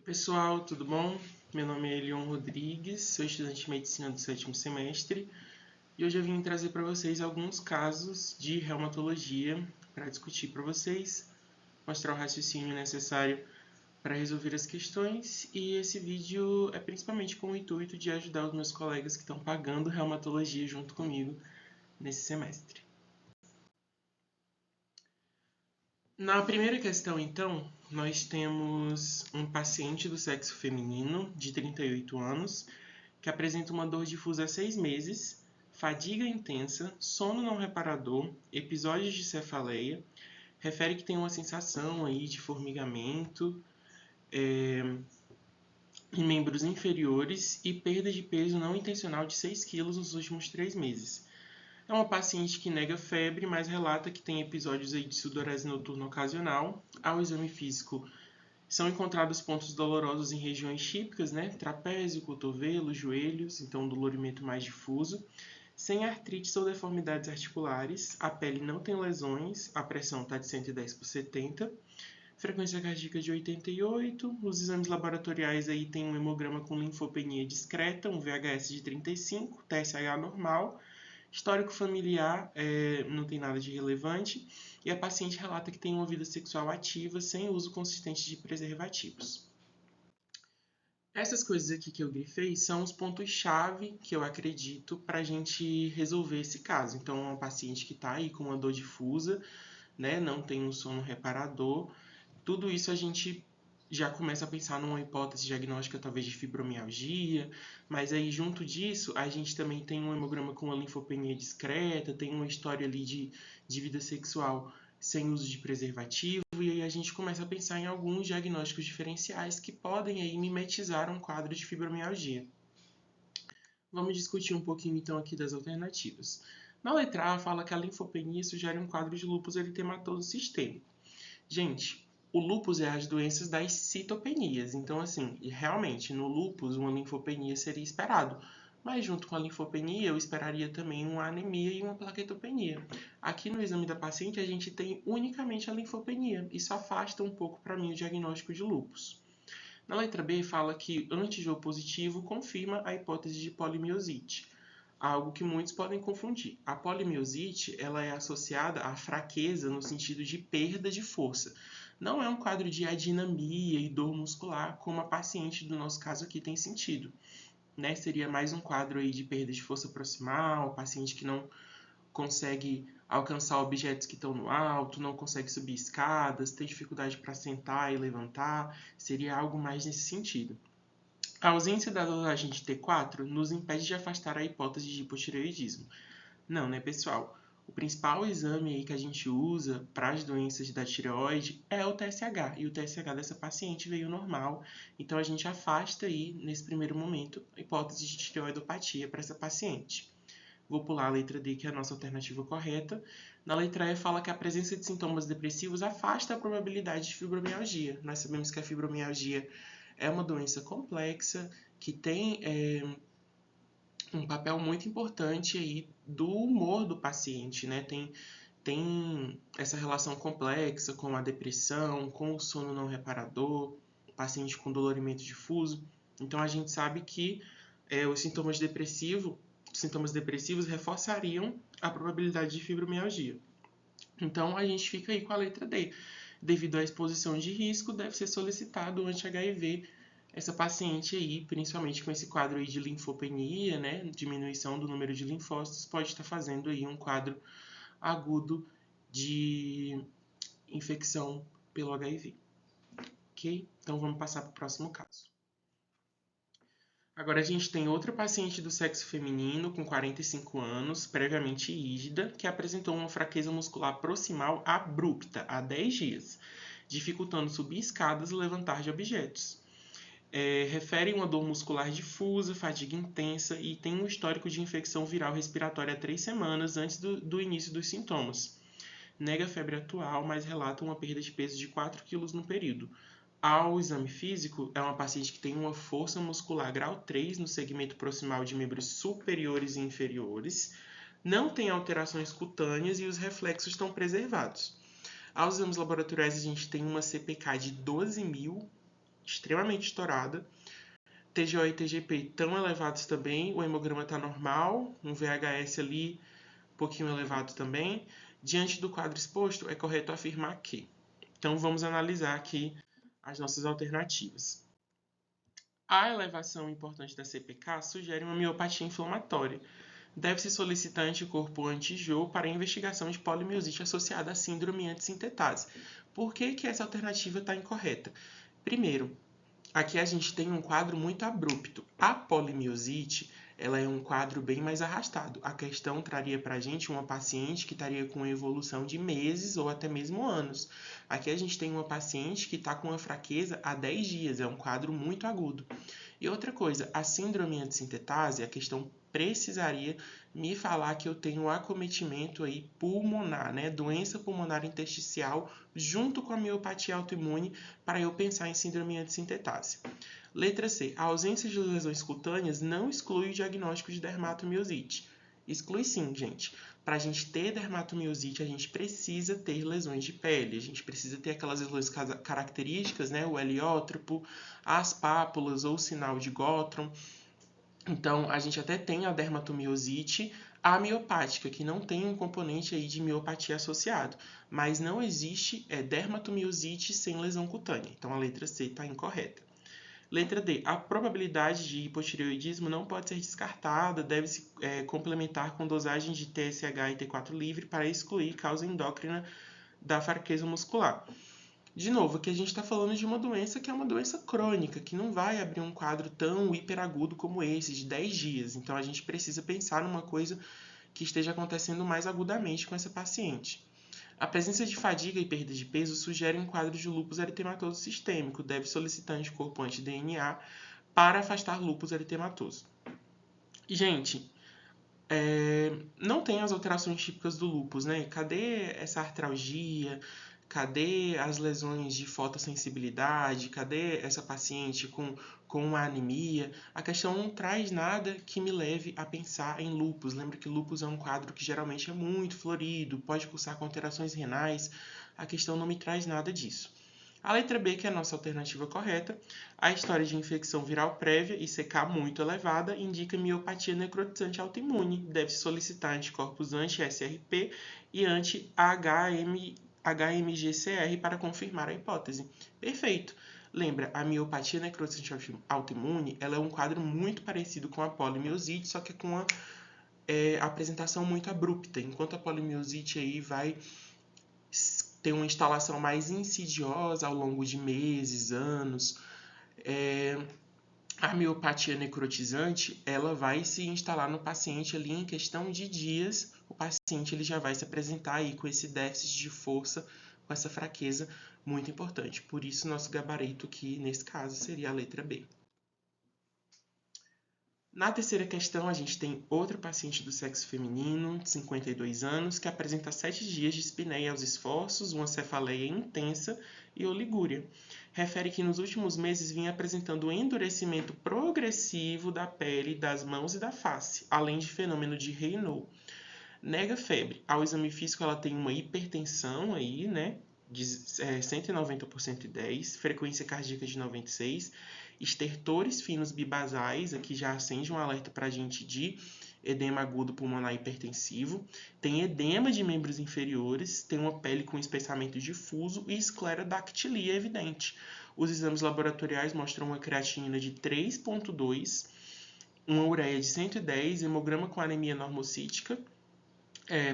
Pessoal, tudo bom? Meu nome é Elion Rodrigues, sou estudante de medicina do 7º semestre e hoje eu vim trazer para vocês alguns casos de reumatologia para discutir para vocês, mostrar o raciocínio necessário para resolver as questões, e esse vídeo é principalmente com o intuito de ajudar os meus colegas que estão pagando reumatologia junto comigo nesse semestre. Na primeira questão, então, nós temos um paciente do sexo feminino, de 38 anos, que apresenta uma dor difusa há 6 meses, fadiga intensa, sono não reparador, episódios de cefaleia, refere que tem uma sensação aí de formigamento em membros inferiores e perda de peso não intencional de 6 kg nos últimos 3 meses. É uma paciente que nega febre, mas relata que tem episódios aí de sudorese noturna ocasional. Ao exame físico, são encontrados pontos dolorosos em regiões típicas, né? Trapézio, cotovelo, joelhos, então um dolorimento mais difuso. Sem artrites ou deformidades articulares, a pele não tem lesões, a pressão está de 110/70, frequência cardíaca de 88, os exames laboratoriais aí tem um hemograma com linfopenia discreta, um VHS de 35, TSH normal, histórico familiar não tem nada de relevante, e a paciente relata que tem uma vida sexual ativa sem uso consistente de preservativos. Essas coisas aqui que eu grifei são os pontos-chave que eu acredito para a gente resolver esse caso. Então, é uma paciente que está aí com uma dor difusa, né, não tem um sono reparador, tudo isso a gente já começa a pensar numa hipótese diagnóstica talvez de fibromialgia, mas aí junto disso a gente também tem um hemograma com uma linfopenia discreta, tem uma história ali de vida sexual sem uso de preservativo, e aí a gente começa a pensar em alguns diagnósticos diferenciais que podem aí mimetizar um quadro de fibromialgia. Vamos discutir um pouquinho então aqui das alternativas. Na letra A fala que a linfopenia sugere um quadro de lúpus eritematoso sistêmico. Gente, o lúpus é as doenças das citopenias. Então, assim, realmente, no lúpus, uma linfopenia seria esperado. Mas junto com a linfopenia, eu esperaria também uma anemia e uma plaquetopenia. Aqui no exame da paciente, a gente tem unicamente a linfopenia. Isso afasta um pouco para mim o diagnóstico de lúpus. Na letra B, fala que antígeno positivo confirma a hipótese de polimiosite. Algo que muitos podem confundir. A polimiosite ela é associada à fraqueza no sentido de perda de força. Não é um quadro de adinamia e dor muscular, como a paciente do nosso caso aqui tem sentido. Né? Seria mais um quadro aí de perda de força proximal, paciente que não consegue alcançar objetos que estão no alto, não consegue subir escadas, tem dificuldade para sentar e levantar, seria algo mais nesse sentido. A ausência da dosagem de T4 nos impede de afastar a hipótese de hipotireoidismo. Não, né, pessoal? O principal exame aí que a gente usa para as doenças da tireoide é o TSH, e o TSH dessa paciente veio normal, então a gente afasta aí, nesse primeiro momento, a hipótese de tireoidopatia para essa paciente. Vou pular a letra D, que é a nossa alternativa correta. Na letra E fala que a presença de sintomas depressivos afasta a probabilidade de fibromialgia. Nós sabemos que a fibromialgia é uma doença complexa, que tem um papel muito importante aí do humor do paciente, né? Tem essa relação complexa com a depressão, com o sono não reparador, paciente com dolorimento difuso. Então a gente sabe que os sintomas depressivos reforçariam a probabilidade de fibromialgia. Então a gente fica aí com a letra D. Devido à exposição de risco, deve ser solicitado o anti-HIV essa paciente aí, principalmente com esse quadro aí de linfopenia, né, diminuição do número de linfócitos, pode estar fazendo aí um quadro agudo de infecção pelo HIV. Ok? Então vamos passar para o próximo caso. Agora a gente tem outra paciente do sexo feminino com 45 anos, previamente rígida, que apresentou uma fraqueza muscular proximal abrupta há 10 dias, dificultando subir escadas e levantar de objetos. Refere uma dor muscular difusa, fadiga intensa e tem um histórico de infecção viral respiratória há 3 semanas antes do início dos sintomas. Nega febre atual, mas relata uma perda de peso de 4 kg no período. Ao exame físico, é uma paciente que tem uma força muscular grau 3 no segmento proximal de membros superiores e inferiores, não tem alterações cutâneas e os reflexos estão preservados. Aos exames laboratoriais, a gente tem uma CPK de 12.000, extremamente estourada. TGO e TGP tão elevados também, o hemograma está normal, um VHS ali um pouquinho elevado também. Diante do quadro exposto, é correto afirmar que. Então, vamos analisar aqui as nossas alternativas. A elevação importante da CPK sugere uma miopatia inflamatória. Deve-se solicitar anticorpo anti-Jo para a investigação de polimiosite associada à síndrome antissintetase. Por que essa alternativa está incorreta? Primeiro, aqui a gente tem um quadro muito abrupto. A polimiosite, ela é um quadro bem mais arrastado. A questão traria para a gente uma paciente que estaria com evolução de meses ou até mesmo anos. Aqui a gente tem uma paciente que está com uma fraqueza há 10 dias, é um quadro muito agudo. E outra coisa, a síndrome antissintetase, a questão precisaria me falar que eu tenho acometimento aí pulmonar, né? Doença pulmonar intersticial junto com a miopatia autoimune para eu pensar em síndrome antissintetase. Letra C. A ausência de lesões cutâneas não exclui o diagnóstico de dermatomiosite. Exclui sim, gente. Para a gente ter dermatomiosite, a gente precisa ter lesões de pele. A gente precisa ter aquelas lesões características, né? O heliótropo, as pápulas ou o sinal de Gottron. Então, a gente até tem a dermatomiosite amiopática, que não tem um componente aí de miopatia associado. Mas não existe dermatomiosite sem lesão cutânea. Então, a letra C está incorreta. Letra D. A probabilidade de hipotireoidismo não pode ser descartada, deve-se complementar com dosagem de TSH e T4 livre para excluir causa endócrina da fraqueza muscular. De novo, aqui a gente está falando de uma doença que é uma doença crônica, que não vai abrir um quadro tão hiperagudo como esse, de 10 dias. Então, a gente precisa pensar numa coisa que esteja acontecendo mais agudamente com essa paciente. A presença de fadiga e perda de peso sugere um quadro de lúpus eritematoso sistêmico. Deve solicitar anticorpo anti-DNA para afastar lúpus eritematoso. E, gente, não tem as alterações típicas do lúpus, né? Cadê essa artralgia? Cadê as lesões de fotossensibilidade? Cadê essa paciente com uma anemia? A questão não traz nada que me leve a pensar em lúpus. Lembra que lúpus é um quadro que geralmente é muito florido, pode cursar com alterações renais. A questão não me traz nada disso. A letra B, que é a nossa alternativa correta, a história de infecção viral prévia e CK muito elevada indica miopatia necrotizante autoimune. Deve-se solicitar anticorpos anti-SRP e anti-HMGCR para confirmar a hipótese. Perfeito! Lembra, a miopatia necrotizante autoimune ela é um quadro muito parecido com a polimiosite, só que com uma apresentação muito abrupta, enquanto a polimiosite aí vai ter uma instalação mais insidiosa ao longo de meses, anos. A miopatia necrotizante, ela vai se instalar no paciente ali em questão de dias. O paciente ele já vai se apresentar aí com esse déficit de força, com essa fraqueza muito importante. Por isso, nosso gabarito aqui, nesse caso, seria a letra B. Na terceira questão, a gente tem outra paciente do sexo feminino, de 52 anos, que apresenta 7 dias de espinéia aos esforços, uma cefaleia intensa e oligúria. Refere que nos últimos meses vinha apresentando endurecimento progressivo da pele, das mãos e da face, além de fenômeno de Raynaud. Nega febre. Ao exame físico, ela tem uma hipertensão aí, né? De 190 por 110, frequência cardíaca de 96, estertores finos bibasais, aqui já acende um alerta para a gente de edema agudo pulmonar hipertensivo, tem edema de membros inferiores, tem uma pele com espessamento difuso e esclerodactilia evidente. Os exames laboratoriais mostram uma creatinina de 3,2, uma ureia de 110, hemograma com anemia normocítica,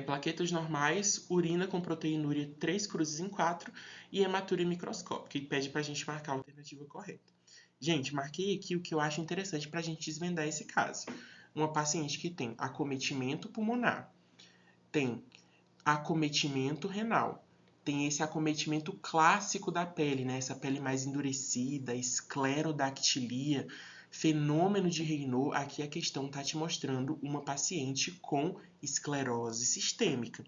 plaquetas normais, urina com proteinúria 3 cruzes em 4 e hematúria microscópica, que pede para a gente marcar a alternativa correta. Gente, marquei aqui o que eu acho interessante para a gente desvendar esse caso. Uma paciente que tem acometimento pulmonar, tem acometimento renal, tem esse acometimento clássico da pele, né? Essa pele mais endurecida, esclerodactilia, fenômeno de Raynaud. Aqui a questão está te mostrando uma paciente com esclerose sistêmica.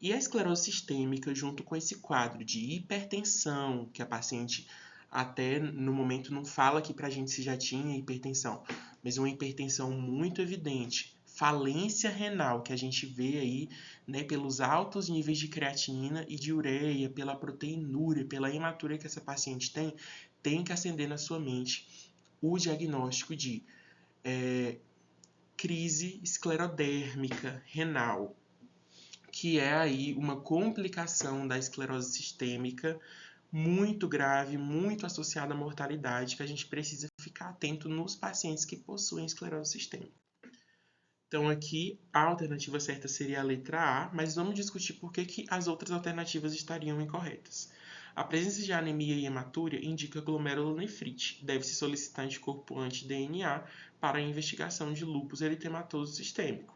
E a esclerose sistêmica, junto com esse quadro de hipertensão, que a paciente até no momento não fala aqui pra gente se já tinha hipertensão, mas uma hipertensão muito evidente, falência renal, que a gente vê aí, né, pelos altos níveis de creatinina e de ureia, pela proteinúria, pela hematúria que essa paciente tem que acender na sua mente o diagnóstico de crise esclerodérmica renal, que é aí uma complicação da esclerose sistêmica muito grave, muito associada à mortalidade, que a gente precisa ficar atento nos pacientes que possuem esclerose sistêmica. Então aqui a alternativa certa seria a letra A, mas vamos discutir por que as outras alternativas estariam incorretas. A presença de anemia e hematúria indica glomerulonefrite. Deve-se solicitar anticorpo anti-DNA para a investigação de lúpus eritematoso sistêmico.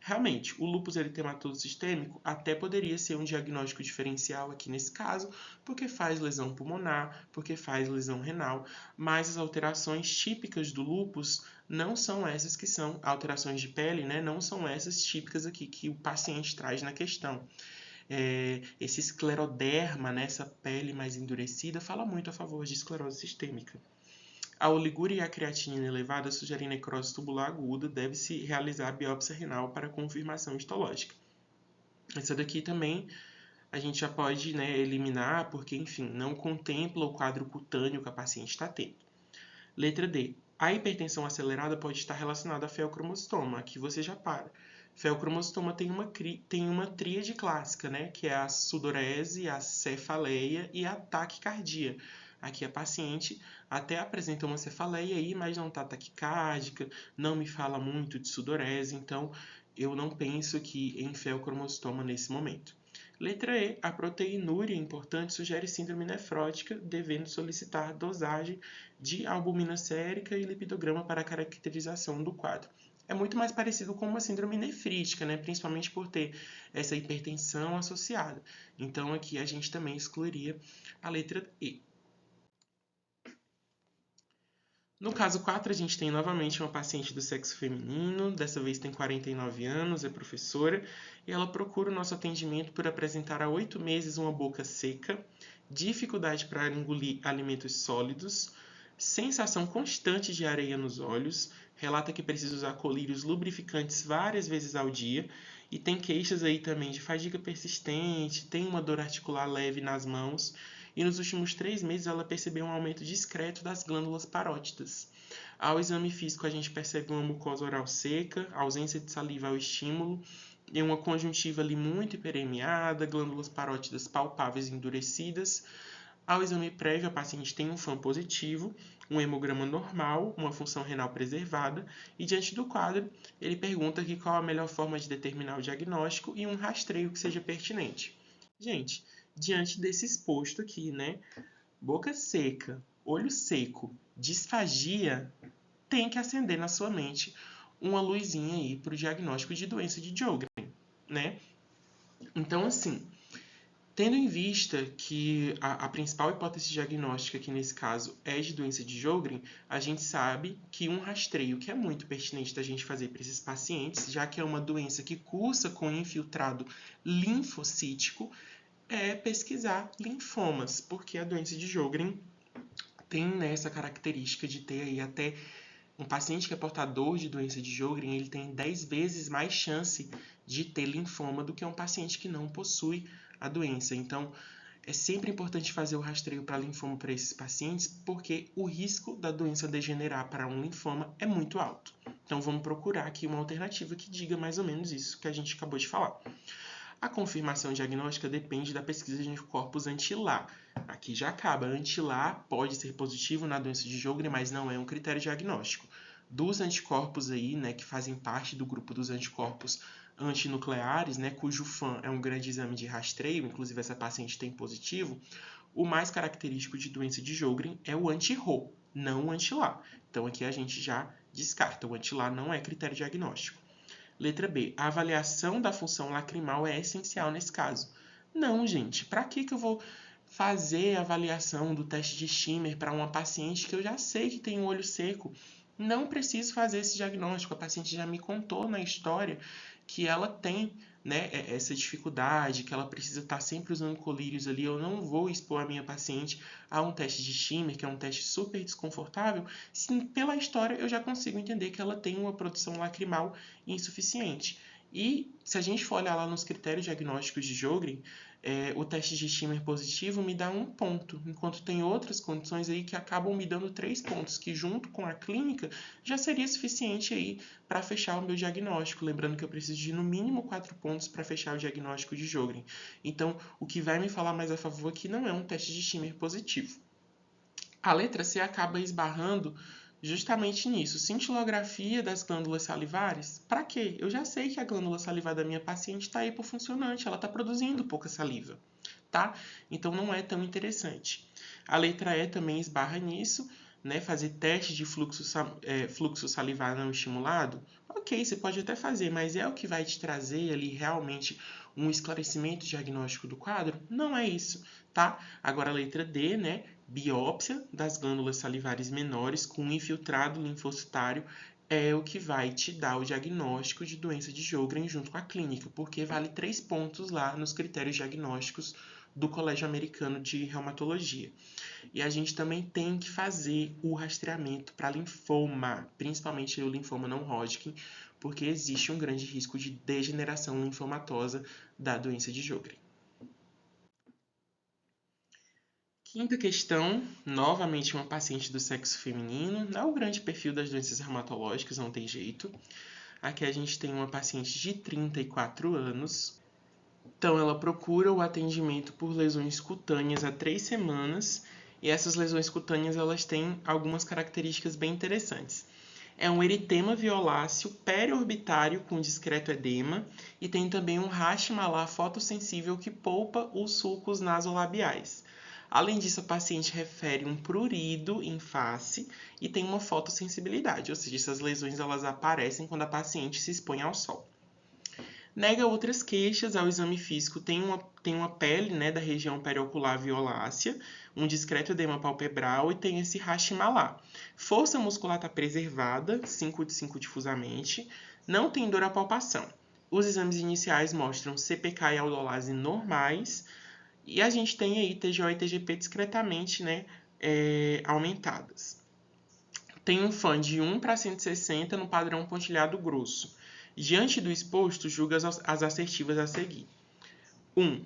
Realmente, o lúpus eritematoso sistêmico até poderia ser um diagnóstico diferencial aqui nesse caso, porque faz lesão pulmonar, porque faz lesão renal, mas as alterações típicas do lúpus não são essas que são alterações de pele, né? Não são essas típicas aqui que o paciente traz na questão. Esse escleroderma, né, essa pele mais endurecida, fala muito a favor de esclerose sistêmica. A oligúria e a creatinina elevada sugerem necrose tubular aguda, deve-se realizar a biópsia renal para confirmação histológica. Essa daqui também a gente já pode, né, eliminar, porque, enfim, não contempla o quadro cutâneo que a paciente está tendo. Letra D. A hipertensão acelerada pode estar relacionada a feocromostoma. Aqui você já para. Feocromostoma tem uma tríade clássica, né, que é a sudorese, a cefaleia e a taquicardia. Aqui a paciente até apresenta uma cefaleia aí, mas não está taquicárdica, não me fala muito de sudorese, então eu não penso aqui em feocromostoma nesse momento. Letra E. A proteinúria importante sugere síndrome nefrótica, devendo solicitar dosagem de albumina sérica e lipidograma para a caracterização do quadro. É muito mais parecido com uma síndrome nefrítica, né? Principalmente por ter essa hipertensão associada. Então aqui a gente também excluiria a letra E. No caso 4, a gente tem novamente uma paciente do sexo feminino, dessa vez tem 49 anos, é professora, e ela procura o nosso atendimento por apresentar há 8 meses uma boca seca, dificuldade para engolir alimentos sólidos, sensação constante de areia nos olhos, relata que precisa usar colírios lubrificantes várias vezes ao dia, e tem queixas aí também de fadiga persistente, tem uma dor articular leve nas mãos, e nos últimos 3 meses ela percebeu um aumento discreto das glândulas parótidas. Ao exame físico, a gente percebe uma mucosa oral seca, ausência de saliva ao estímulo, e uma conjuntiva ali muito hiperemiada, glândulas parótidas palpáveis e endurecidas. Ao exame prévio, a paciente tem um FAM positivo, um hemograma normal, uma função renal preservada, e diante do quadro, ele pergunta aqui qual a melhor forma de determinar o diagnóstico e um rastreio que seja pertinente. Gente, diante desse exposto aqui, né? Boca seca, olho seco, disfagia, tem que acender na sua mente uma luzinha aí para o diagnóstico de doença de Sjögren, né? Então, assim, tendo em vista que a principal hipótese diagnóstica aqui nesse caso é de doença de Sjögren, a gente sabe que um rastreio que é muito pertinente da gente fazer para esses pacientes, já que é uma doença que cursa com infiltrado linfocítico, é pesquisar linfomas, porque a doença de Sjögren tem essa característica de ter aí até um paciente que é portador de doença de Sjögren, ele tem 10 vezes mais chance de ter linfoma do que um paciente que não possui a doença. Então, é sempre importante fazer o rastreio para linfoma para esses pacientes, porque o risco da doença degenerar para um linfoma é muito alto. Então, vamos procurar aqui uma alternativa que diga mais ou menos isso que a gente acabou de falar. A confirmação diagnóstica depende da pesquisa de anticorpos anti-LA. Aqui já acaba. Anti-LA pode ser positivo na doença de Sjögren, mas não é um critério diagnóstico. Dos anticorpos aí, né, que fazem parte do grupo dos anticorpos antinucleares, né, cujo FAM é um grande exame de rastreio, inclusive essa paciente tem positivo, o mais característico de doença de Sjögren é o anti-Rho, não o anti-LA. Então aqui a gente já descarta. O anti-LA não é critério diagnóstico. Letra B. A avaliação da função lacrimal é essencial nesse caso. Não, gente. Para que eu vou fazer a avaliação do teste de Schimmer para uma paciente que eu já sei que tem um olho seco? Não preciso fazer esse diagnóstico. A paciente já me contou na história que ela tem né, essa dificuldade, que ela precisa estar sempre usando colírios ali, eu não vou expor a minha paciente a um teste de shimmer, que é um teste super desconfortável, sim, pela história eu já consigo entender que ela tem uma produção lacrimal insuficiente. E se a gente for olhar lá nos critérios diagnósticos de Sjögren, o teste de shimmer positivo me dá 1 ponto, enquanto tem outras condições aí que acabam me dando 3 pontos, que junto com a clínica já seria suficiente aí para fechar o meu diagnóstico. Lembrando que eu preciso de no mínimo 4 pontos para fechar o diagnóstico de Sjögren. Então, o que vai me falar mais a favor aqui não é um teste de shimmer positivo. A letra C acaba esbarrando justamente nisso. Cintilografia das glândulas salivares? Para quê? Eu já sei que a glândula salivar da minha paciente está hipofuncionante, ela está produzindo pouca saliva, tá? Então não é tão interessante. A letra E também esbarra nisso, né? Fazer teste de fluxo salivar não estimulado? Ok, você pode até fazer, mas é o que vai te trazer ali realmente um esclarecimento diagnóstico do quadro? Não é isso, tá? Agora a letra D, né? Biópsia das glândulas salivares menores com infiltrado linfocitário é o que vai te dar o diagnóstico de doença de Sjögren junto com a clínica, porque vale 3 pontos lá nos critérios diagnósticos do Colégio Americano de Reumatologia. E a gente também tem que fazer o rastreamento para linfoma, principalmente o linfoma não Hodgkin, porque existe um grande risco de degeneração linfomatosa da doença de Sjögren. Quinta questão, novamente uma paciente do sexo feminino. É o grande perfil das doenças reumatológicas, não tem jeito. Aqui a gente tem uma paciente de 34 anos. Então, ela procura o atendimento por lesões cutâneas há 3 semanas. E essas lesões cutâneas elas têm algumas características bem interessantes. É um eritema violáceo periorbitário com discreto edema e tem também um rash malar fotossensível que polpa os sulcos nasolabiais. Além disso, a paciente refere um prurido em face e tem uma fotossensibilidade, ou seja, essas lesões elas aparecem quando a paciente se expõe ao sol. Nega outras queixas ao exame físico, tem uma pele, né, da região periocular violácea, um discreto edema palpebral e tem esse rash malar. Força muscular está preservada, 5 de 5 difusamente, não tem dor à palpação. Os exames iniciais mostram CPK e aldolase normais, e a gente tem aí TGO e TGP discretamente, né, aumentadas. Tem um FAN de 1 para 160 no padrão pontilhado grosso. Diante do exposto, julga as assertivas a seguir. 1.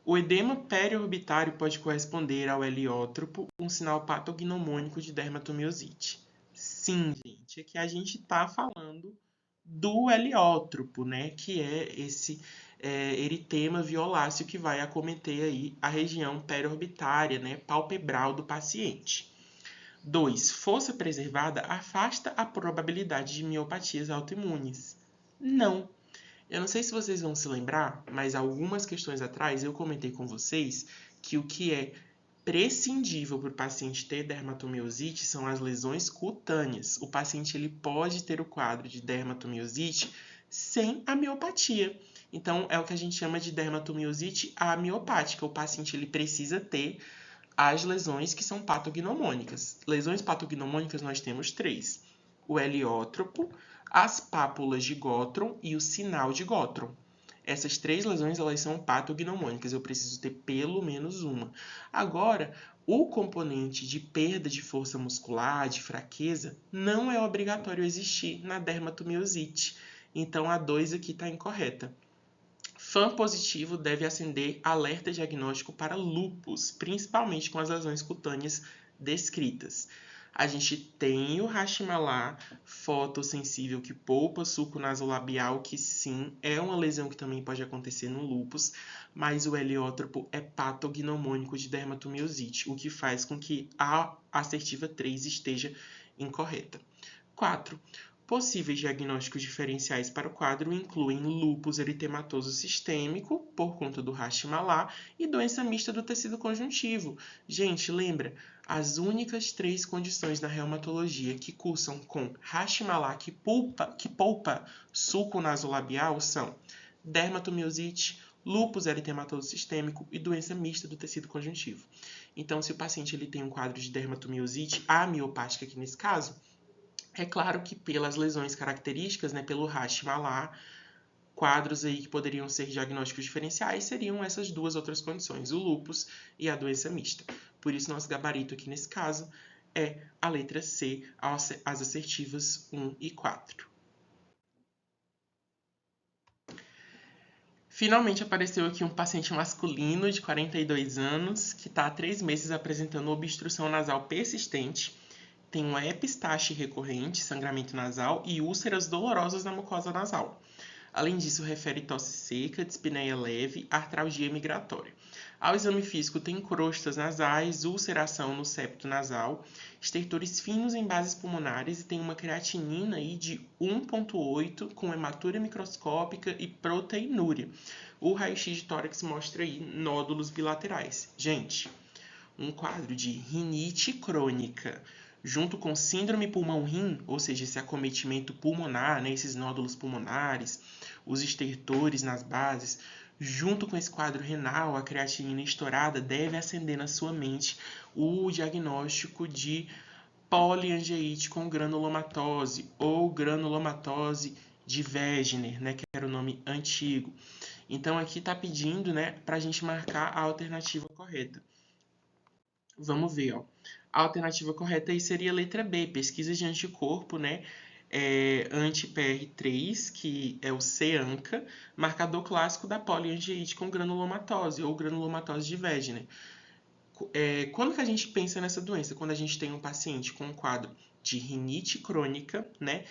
O edema periorbitário pode corresponder ao heliótropo, um sinal patognomônico de dermatomiosite. Sim, gente, aqui a gente está falando do heliótropo, né, que é esse eritema violáceo que vai acometer aí a região periorbitária, né, palpebral do paciente. 2. Força preservada afasta a probabilidade de miopatias autoimunes. Não. Eu não sei se vocês vão se lembrar, mas algumas questões atrás eu comentei com vocês que o que é prescindível para o paciente ter dermatomiosite são as lesões cutâneas. O paciente ele pode ter o quadro de dermatomiosite sem a miopatia. Então, é o que a gente chama de dermatomiosite amiopática. O paciente ele precisa ter as lesões que são patognomônicas. Lesões patognomônicas nós temos 3. O heliótropo, as pápulas de Gottron e o sinal de Gottron. Essas 3 lesões elas são patognomônicas, eu preciso ter pelo menos uma. Agora, o componente de perda de força muscular, de fraqueza, não é obrigatório existir na dermatomiosite. Então, a 2 aqui está incorreta. FAN positivo deve acender alerta diagnóstico para lúpus, principalmente com as lesões cutâneas descritas. A gente tem o Hashimoto fotossensível que polpa sulco nasolabial, que sim, é uma lesão que também pode acontecer no lúpus, mas o heliótropo é patognomônico de dermatomiosite, o que faz com que a assertiva 3 esteja incorreta. 4. Possíveis diagnósticos diferenciais para o quadro incluem lúpus eritematoso sistêmico, por conta do Hashimoto, e doença mista do tecido conjuntivo. Gente, lembra, as únicas 3 condições na reumatologia que cursam com Hashimoto que polpa sulco nasolabial são dermatomiosite, lúpus eritematoso sistêmico e doença mista do tecido conjuntivo. Então, se o paciente ele tem um quadro de dermatomiosite amiopática aqui nesse caso, é claro que pelas lesões características, né, pelo Hashimoto, quadros aí que poderiam ser diagnósticos diferenciais seriam essas duas outras condições, o lúpus e a doença mista. Por isso, nosso gabarito aqui nesse caso é a letra C, as assertivas 1 e 4. Finalmente apareceu aqui um paciente masculino de 42 anos que está há 3 meses apresentando obstrução nasal persistente, tem uma epistaxe recorrente, sangramento nasal e úlceras dolorosas na mucosa nasal. Além disso, refere tosse seca, dispneia leve, artralgia migratória. Ao exame físico, tem crostas nasais, ulceração no septo nasal, estertores finos em bases pulmonares e tem uma creatinina aí de 1,8 com hematura microscópica e proteinúria. O raio-x de tórax mostra aí nódulos bilaterais. Gente, um quadro de rinite crônica junto com síndrome pulmão-rim, ou seja, esse acometimento pulmonar, né, esses nódulos pulmonares, os estertores nas bases, junto com esse quadro renal, a creatinina estourada, deve acender na sua mente o diagnóstico de poliangeite com granulomatose ou granulomatose de Wegener, né, que era o nome antigo. Então, aqui está pedindo, né, para a gente marcar a alternativa correta. Vamos ver, ó. A alternativa correta aí seria a letra B, pesquisa de anticorpo, né? Anti-PR3, que é o C-ANCA, marcador clássico da poliangeite com granulomatose ou granulomatose de Wegener. Quando que a gente pensa nessa doença? Quando a gente tem um paciente com um quadro de rinite crônica, né?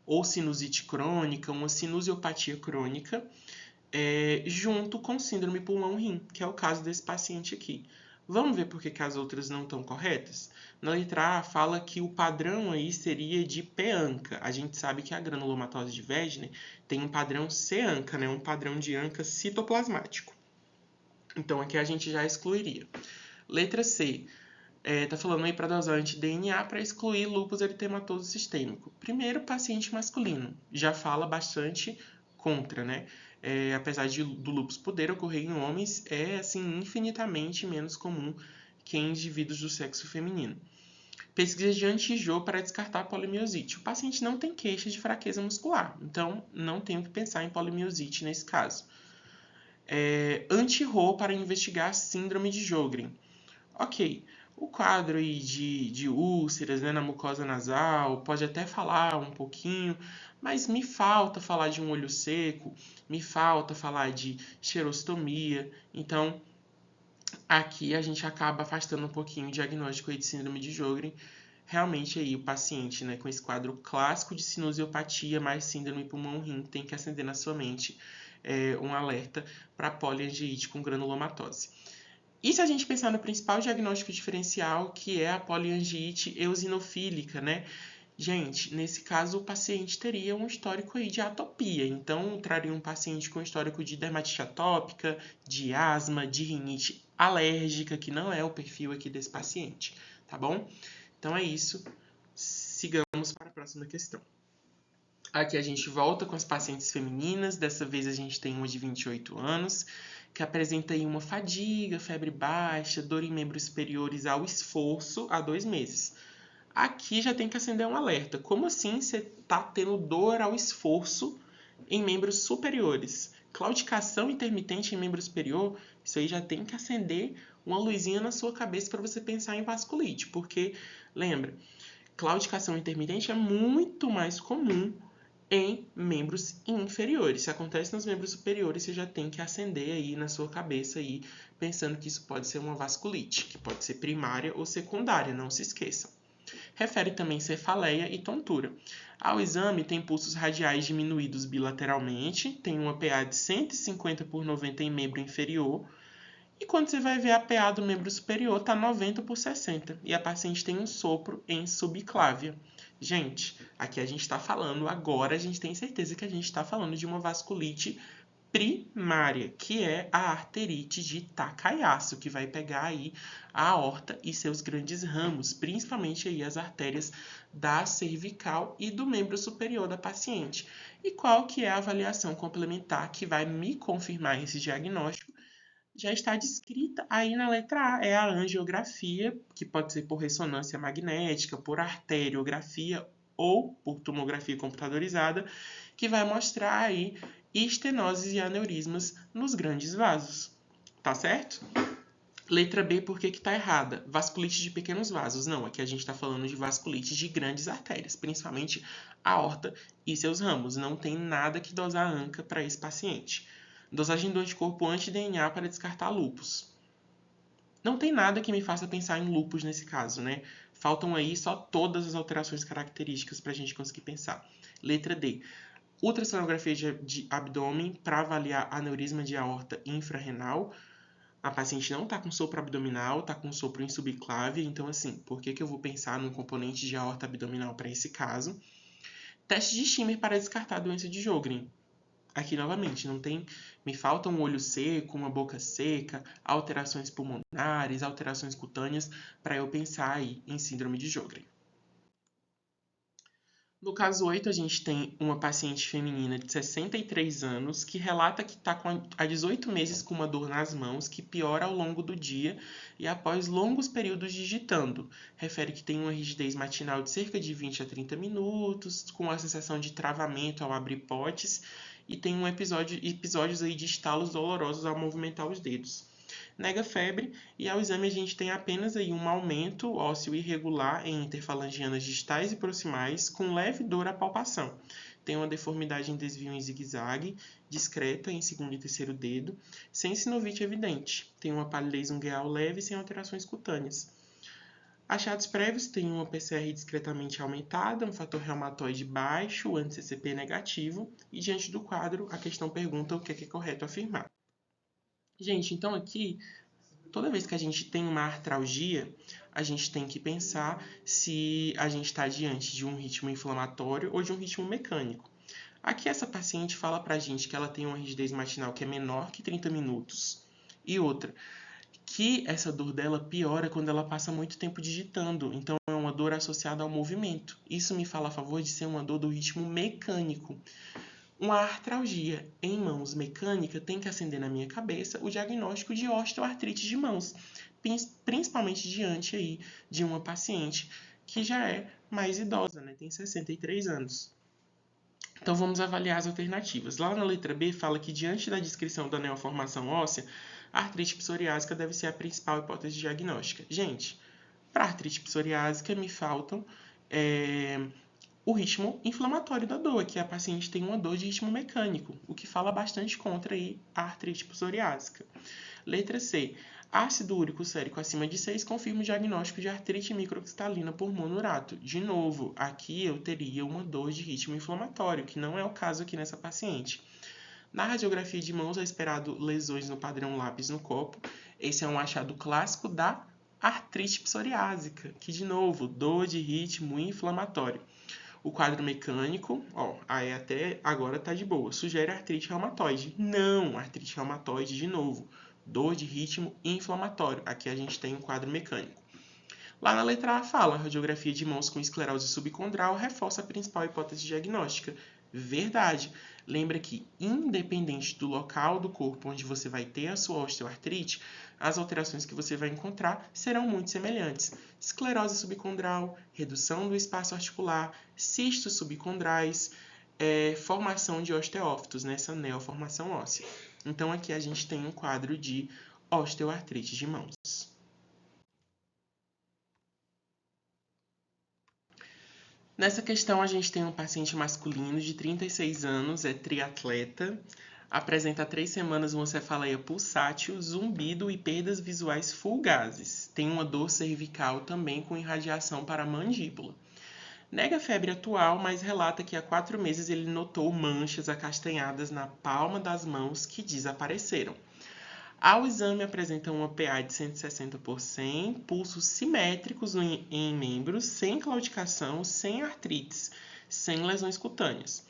Ou sinusite crônica, uma sinusiopatia crônica, junto com síndrome pulmão-rim, que é o caso desse paciente aqui. Vamos ver por que as outras não estão corretas? Na letra A, fala que o padrão aí seria de P-ANCA. A gente sabe que a granulomatose de Wegener tem um padrão C-ANCA, né? Um padrão de ANCA citoplasmático. Então, aqui a gente já excluiria. Letra C, tá falando aí para dosar anti-DNA para excluir lúpus eritematoso sistêmico. Primeiro, paciente masculino. Já fala bastante contra, né? Apesar do lúpus poder ocorrer em homens, é assim infinitamente menos comum que em indivíduos do sexo feminino. Pesquisa de anti-Jô para descartar a polimiosite. O paciente não tem queixa de fraqueza muscular, então não tenho que pensar em polimiosite nesse caso. Anti-Rho para investigar síndrome de Sjögren. Ok, o quadro aí de úlceras, né, na mucosa nasal, pode até falar um pouquinho, mas me falta falar de um olho seco, me falta falar de xerostomia. Então, aqui a gente acaba afastando um pouquinho o diagnóstico aí de síndrome de Sjögren. Realmente aí o paciente, né, com esse quadro clássico de sinusiopatia mais síndrome pulmão-rim tem que acender na sua mente um alerta para poliangeite com granulomatose. E se a gente pensar no principal diagnóstico diferencial, que é a poliangeite eosinofílica, né? Gente, nesse caso o paciente teria um histórico aí de atopia, então traria um paciente com histórico de dermatite atópica, de asma, de rinite alérgica, que não é o perfil aqui desse paciente, tá bom? Então é isso, sigamos para a próxima questão. Aqui a gente volta com as pacientes femininas, dessa vez a gente tem uma de 28 anos, que apresenta aí uma fadiga, febre baixa, dor em membros superiores ao esforço há 2 meses. Aqui já tem que acender um alerta. Como assim você está tendo dor ao esforço em membros superiores? Claudicação intermitente em membro superior, isso aí já tem que acender uma luzinha na sua cabeça para você pensar em vasculite, porque, lembra, claudicação intermitente é muito mais comum em membros inferiores. Se acontece nos membros superiores, você já tem que acender aí na sua cabeça aí, pensando que isso pode ser uma vasculite, que pode ser primária ou secundária, não se esqueçam. Refere também cefaleia e tontura. Ao exame, tem pulsos radiais diminuídos bilateralmente, tem uma PA de 150 por 90 em membro inferior, e quando você vai ver a PA do membro superior, está 90 por 60, e a paciente tem um sopro em subclávia. Gente, aqui a gente está falando, agora a gente tem certeza que a gente está falando de uma vasculite primária, que é a arterite de Takayasu, que vai pegar aí a aorta e seus grandes ramos, principalmente aí as artérias da cervical e do membro superior da paciente. E qual que é a avaliação complementar que vai me confirmar esse diagnóstico? Já está descrita aí na letra A, é a angiografia, que pode ser por ressonância magnética, por arteriografia ou por tomografia computadorizada, que vai mostrar aí e estenoses e aneurismas nos grandes vasos. Tá certo? Letra B, por que tá errada? Vasculite de pequenos vasos. Não, aqui a gente está falando de vasculite de grandes artérias, principalmente a aorta e seus ramos. Não tem nada que dosar ANCA para esse paciente. Dosagem do anticorpo anti-DNA para descartar lúpus. Não tem nada que me faça pensar em lúpus nesse caso, né? Faltam aí só todas as alterações características para a gente conseguir pensar. Letra D. Ultrassonografia de abdômen para avaliar aneurisma de aorta infrarrenal. A paciente não está com sopro abdominal, está com sopro insubclávia, então assim, por que eu vou pensar num componente de aorta abdominal para esse caso? Teste de Schimmer para descartar a doença de Sjögren. Aqui novamente, não tem, me falta um olho seco, uma boca seca, alterações pulmonares, alterações cutâneas para eu pensar aí em síndrome de Sjögren. No caso 8, a gente tem uma paciente feminina de 63 anos que relata que está há 18 meses com uma dor nas mãos que piora ao longo do dia e após longos períodos digitando. Refere que tem uma rigidez matinal de cerca de 20 a 30 minutos, com a sensação de travamento ao abrir potes e tem episódios aí de estalos dolorosos ao movimentar os dedos. Nega febre e ao exame a gente tem apenas aí um aumento ósseo irregular em interfalangianas distais e proximais com leve dor à palpação. Tem uma deformidade em desvio em zigue-zague, discreta em segundo e terceiro dedo, sem sinovite evidente. Tem uma palidez ungueal leve sem alterações cutâneas. Achados prévios tem uma PCR discretamente aumentada, um fator reumatoide baixo, anti-CCP negativo e diante do quadro a questão pergunta o que é correto afirmar. Gente, então aqui, toda vez que a gente tem uma artralgia, a gente tem que pensar se a gente está diante de um ritmo inflamatório ou de um ritmo mecânico. Aqui essa paciente fala pra gente que ela tem uma rigidez matinal que é menor que 30 minutos. E outra, que essa dor dela piora quando ela passa muito tempo digitando. Então é uma dor associada ao movimento. Isso me fala a favor de ser uma dor do ritmo mecânico. Uma artralgia em mãos mecânica tem que acender na minha cabeça o diagnóstico de osteoartrite de mãos, principalmente diante aí de uma paciente que já é mais idosa, né? Tem 63 anos. Então vamos avaliar as alternativas. Lá na letra B fala que diante da descrição da neoformação óssea, a artrite psoriásica deve ser a principal hipótese diagnóstica. Gente, para artrite psoriásica me faltam o ritmo inflamatório da dor, que a paciente tem uma dor de ritmo mecânico, o que fala bastante contra aí a artrite psoriásica. Letra C. Ácido úrico sérico acima de 6 confirma o diagnóstico de artrite microcristalina por monurato. De novo, aqui eu teria uma dor de ritmo inflamatório, que não é o caso aqui nessa paciente. Na radiografia de mãos é esperado lesões no padrão lápis no copo. Esse é um achado clássico da artrite psoriásica, que de novo, dor de ritmo inflamatório. O quadro mecânico, aí até agora tá de boa. Sugere artrite reumatoide. Não, artrite reumatoide de novo. Dor de ritmo inflamatório. Aqui a gente tem um quadro mecânico. Lá na letra A fala, radiografia de mãos com esclerose subcondral reforça a principal hipótese diagnóstica. Verdade. Lembra que, independente do local do corpo onde você vai ter a sua osteoartrite, as alterações que você vai encontrar serão muito semelhantes. Esclerose subcondral, redução do espaço articular, cistos subcondrais, formação de osteófitos, nessa neoformação óssea. Então aqui a gente tem um quadro de osteoartrite de mãos. Nessa questão, a gente tem um paciente masculino de 36 anos, é triatleta, apresenta há 3 semanas uma cefaleia pulsátil, zumbido e perdas visuais fugazes. Tem uma dor cervical também com irradiação para a mandíbula. Nega a febre atual, mas relata que há 4 meses ele notou manchas acastanhadas na palma das mãos que desapareceram. Ao exame apresenta uma PA de 160 por 100, pulsos simétricos em membros, sem claudicação, sem artrites, sem lesões cutâneas.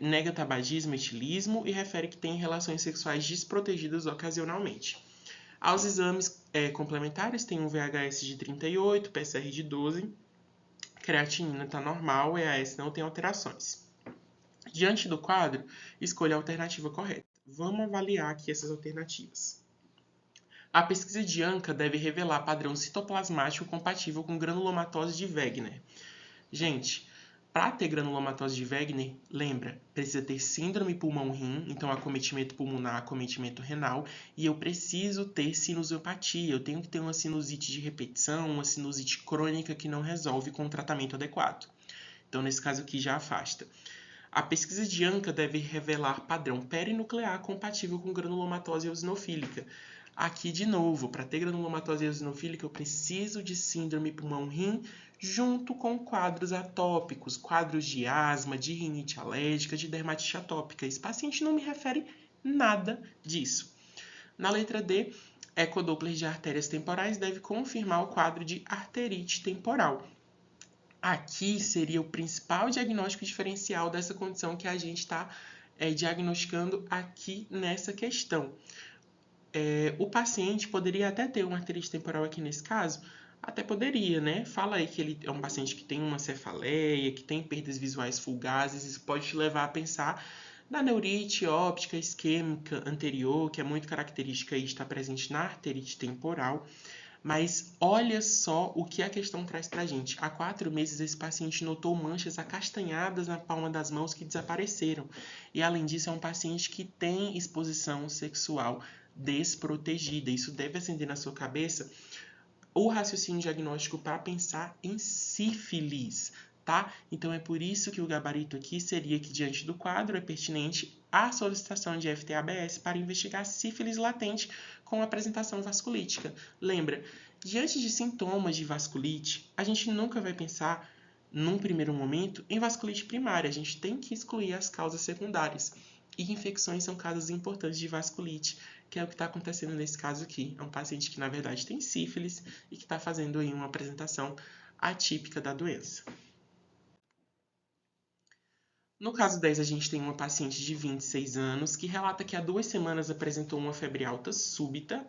Nega tabagismo e etilismo e refere que tem relações sexuais desprotegidas ocasionalmente. Aos exames complementares tem um VHS de 38, PCR de 12, creatinina está normal, EAS não tem alterações. Diante do quadro, escolha a alternativa correta. Vamos avaliar aqui essas alternativas. A pesquisa de ANCA deve revelar padrão citoplasmático compatível com granulomatose de Wegener. Gente, Para ter granulomatose de Wegener, lembra, precisa ter síndrome pulmão-rim, então acometimento pulmonar, acometimento renal, e eu preciso ter sinusopatia, eu tenho que ter uma sinusite de repetição, uma sinusite crônica que não resolve com o tratamento adequado. Então, nesse caso aqui, já afasta. A pesquisa de ANCA deve revelar padrão perinuclear compatível com granulomatose eosinofílica. Aqui, de novo, para ter granulomatose eosinofílica, eu preciso de síndrome pulmão-rim junto com quadros atópicos, quadros de asma, de rinite alérgica, de dermatite atópica. Esse paciente não me refere nada disso. Na letra D, ecodoppler de artérias temporais deve confirmar o quadro de arterite temporal. Aqui seria o principal diagnóstico diferencial dessa condição que a gente está diagnosticando aqui nessa questão. O paciente poderia até ter uma arterite temporal aqui nesse caso? Até poderia, né? Fala aí que ele é um paciente que tem uma cefaleia, que tem perdas visuais fugazes, isso pode te levar a pensar na neurite óptica isquêmica anterior, que é muito característica e está presente na arterite temporal. Mas olha só o que a questão traz para a gente. Há 4 meses, esse paciente notou manchas acastanhadas na palma das mãos que desapareceram. E, além disso, é um paciente que tem exposição sexual desprotegida. Isso deve acender na sua cabeça o raciocínio diagnóstico para pensar em sífilis, tá? Então, é por isso que o gabarito aqui seria que, diante do quadro, é pertinente a solicitação de FT-ABS para investigar sífilis latente com apresentação vasculítica. Lembra, diante de sintomas de vasculite, a gente nunca vai pensar, num primeiro momento, em vasculite primária. A gente tem que excluir as causas secundárias. E infecções são causas importantes de vasculite, que é o que está acontecendo nesse caso aqui. É um paciente que, na verdade, tem sífilis e que está fazendo aí uma apresentação atípica da doença. No caso 10, a gente tem uma paciente de 26 anos que relata que há 2 semanas apresentou uma febre alta súbita,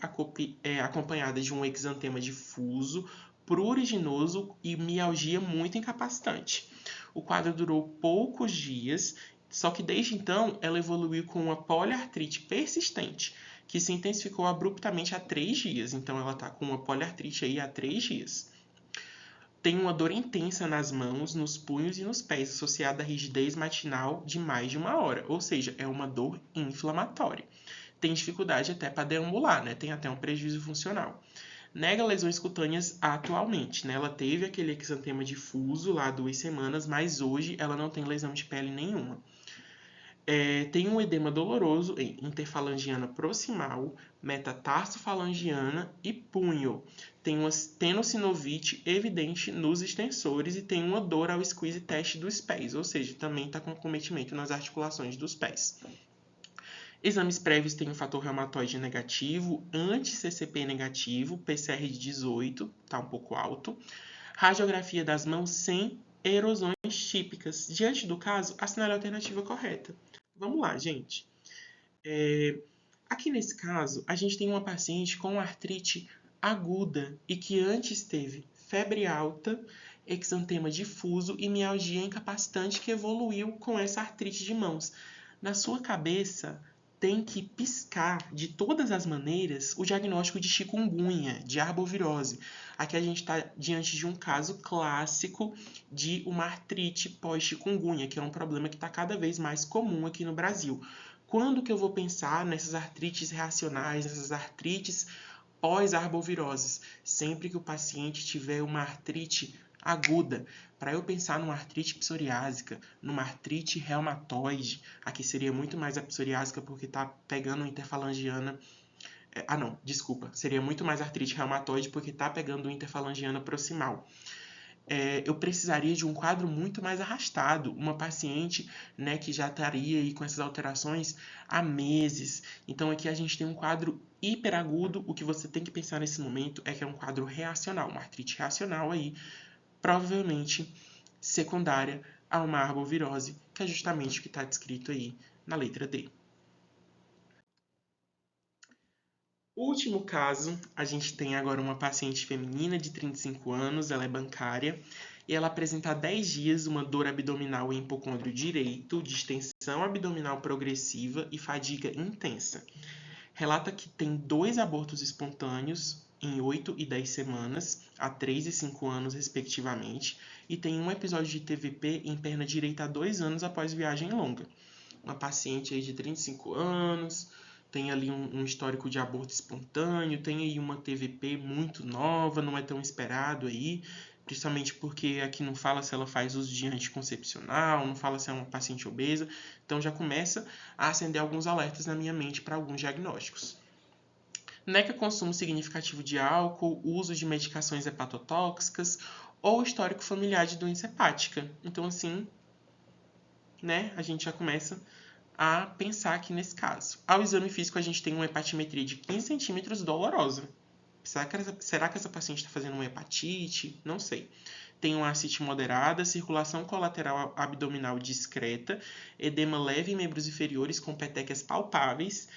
acompanhada de um exantema difuso, pruriginoso e mialgia muito incapacitante. O quadro durou poucos dias, só que desde então ela evoluiu com uma poliartrite persistente, que se intensificou abruptamente há 3 dias. Então ela está com uma poliartrite aí há 3 dias. Tem uma dor intensa nas mãos, nos punhos e nos pés, associada à rigidez matinal de mais de 1 hora, ou seja, é uma dor inflamatória. Tem dificuldade até para deambular, né? Tem até um prejuízo funcional. Nega lesões cutâneas atualmente, né? Ela teve aquele exantema difuso lá há 2 semanas, mas hoje ela não tem lesão de pele nenhuma. Tem um edema doloroso em interfalangiana proximal, metatarsofalangiana e punho. Tem uma tenossinovite evidente nos extensores e tem uma dor ao squeeze test dos pés, ou seja, também está com cometimento nas articulações dos pés. Exames prévios têm um fator reumatoide negativo, anti-CCP negativo, PCR de 18, está um pouco alto. Radiografia das mãos sem erosões típicas. Diante do caso, assinale a alternativa correta. Vamos lá, gente. Aqui nesse caso, a gente tem uma paciente com artrite aguda e que antes teve febre alta, exantema difuso e mialgia incapacitante que evoluiu com essa artrite de mãos. Na sua cabeça, tem que piscar de todas as maneiras o diagnóstico de chikungunya, de arbovirose. Aqui a gente está diante de um caso clássico de uma artrite pós-chikungunya, que é um problema que está cada vez mais comum aqui no Brasil. Quando que eu vou pensar nessas artrites reacionais, nessas artrites pós-arboviroses? Sempre que o paciente tiver uma artrite aguda. Para eu pensar numa artrite psoriásica, numa artrite reumatoide, aqui seria muito mais a psoriásica porque está pegando interfalangiana. Seria muito mais artrite reumatoide porque está pegando interfalangiana proximal. Eu precisaria de um quadro muito mais arrastado, uma paciente, né, que já estaria aí com essas alterações há meses. Então aqui a gente tem um quadro hiperagudo. O que você tem que pensar nesse momento é que é um quadro reacional, uma artrite reacional aí, provavelmente secundária a uma arbovirose, que é justamente o que está descrito aí na letra D. O último caso, a gente tem agora uma paciente feminina de 35 anos, ela é bancária, e ela apresenta há 10 dias uma dor abdominal em hipocôndrio direito, distensão abdominal progressiva e fadiga intensa. Relata que tem 2 abortos espontâneos, em 8 e 10 semanas, a 3 e 5 anos, respectivamente, e tem um episódio de TVP em perna direita há 2 anos após viagem longa. Uma paciente aí de 35 anos, tem ali um histórico de aborto espontâneo, tem aí uma TVP muito nova, não é tão esperado aí, principalmente porque aqui não fala se ela faz uso de anticoncepcional, não fala se é uma paciente obesa, então já começa a acender alguns alertas na minha mente para alguns diagnósticos. NECA consumo significativo de álcool, uso de medicações hepatotóxicas ou histórico familiar de doença hepática. Então, assim, né, a gente já começa a pensar aqui nesse caso. Ao exame físico, a gente tem uma hepatimetria de 15 centímetros dolorosa. Será que essa paciente está fazendo uma hepatite? Não sei. Tem uma ascite moderada, circulação colateral abdominal discreta, edema leve em membros inferiores com petecas palpáveis,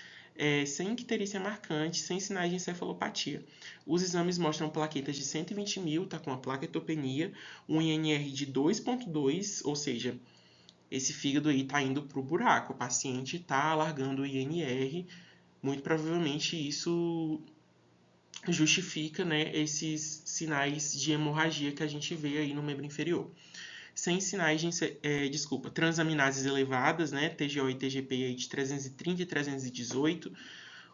sem icterícia marcante, sem sinais de encefalopatia. Os exames mostram plaquetas de 120 mil, tá com a plaquetopenia, um INR de 2,2, ou seja, esse fígado aí está indo para o buraco, o paciente está alargando o INR, muito provavelmente isso justifica, né, esses sinais de hemorragia que a gente vê aí no membro inferior. Sem sinais de, transaminases elevadas, né, TGO e TGP aí de 330 e 318,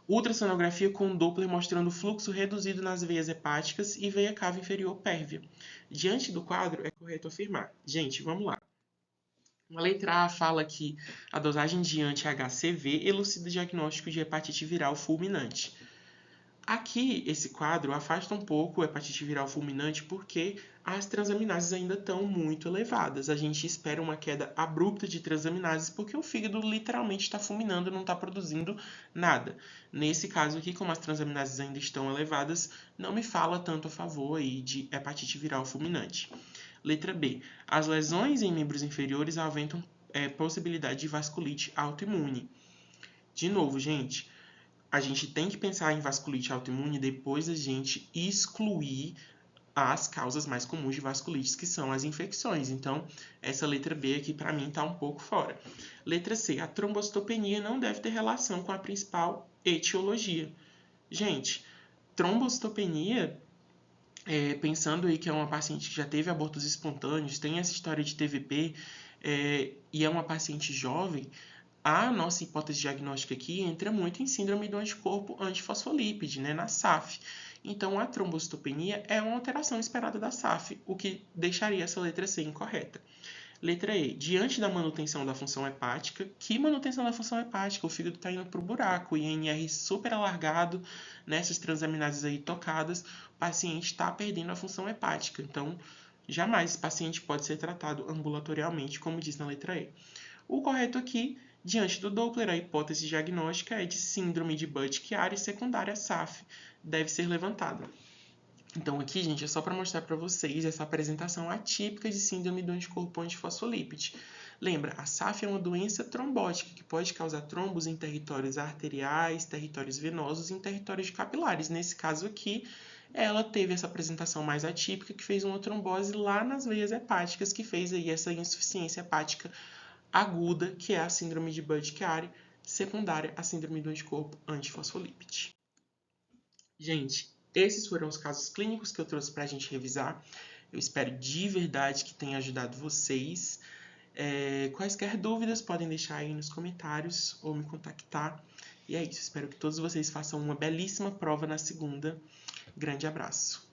ultrassonografia com Doppler mostrando fluxo reduzido nas veias hepáticas e veia cava inferior pérvia. Diante do quadro, é correto afirmar. Gente, vamos lá. A letra A fala que a dosagem de anti-HCV elucida o diagnóstico de hepatite viral fulminante. Aqui, esse quadro afasta um pouco a hepatite viral fulminante porque as transaminases ainda estão muito elevadas. A gente espera uma queda abrupta de transaminases porque o fígado literalmente está fulminando, não está produzindo nada. Nesse caso aqui, como as transaminases ainda estão elevadas, não me fala tanto a favor aí de hepatite viral fulminante. Letra B. As lesões em membros inferiores aumentam possibilidade de vasculite autoimune. De novo, gente, a gente tem que pensar em vasculite autoimune depois da gente excluir as causas mais comuns de vasculites, que são as infecções. Então, essa letra B aqui para mim está um pouco fora. Letra C. A trombocitopenia não deve ter relação com a principal etiologia. Gente, trombocitopenia, pensando aí que é uma paciente que já teve abortos espontâneos, tem essa história de TVP, e é uma paciente jovem, a nossa hipótese diagnóstica aqui entra muito em síndrome do anticorpo antifosfolípide, né, na SAF. Então, a trombocitopenia é uma alteração esperada da SAF, o que deixaria essa letra C incorreta. Letra E. Diante da manutenção da função hepática. Que manutenção da função hepática? O fígado está indo para o buraco, o INR super alargado, nessas transaminases aí tocadas, o paciente está perdendo a função hepática. Então, jamais esse paciente pode ser tratado ambulatorialmente, como diz na letra E. O correto aqui, diante do Doppler, a hipótese diagnóstica é de síndrome de Budd-Chiari secundária SAF, deve ser levantada. Então aqui, gente, é só para mostrar para vocês essa apresentação atípica de síndrome do anticorpo antifosfolípide. Lembra, a SAF é uma doença trombótica que pode causar trombos em territórios arteriais, territórios venosos e em territórios capilares. Nesse caso aqui, ela teve essa apresentação mais atípica que fez uma trombose lá nas veias hepáticas, que fez aí essa insuficiência hepática aguda, que é a síndrome de Budd-Chiari, secundária à síndrome do anticorpo antifosfolípide. Gente, esses foram os casos clínicos que eu trouxe para a gente revisar. Eu espero de verdade que tenha ajudado vocês. Quaisquer dúvidas podem deixar aí nos comentários ou me contactar. E é isso, espero que todos vocês façam uma belíssima prova na segunda. Grande abraço!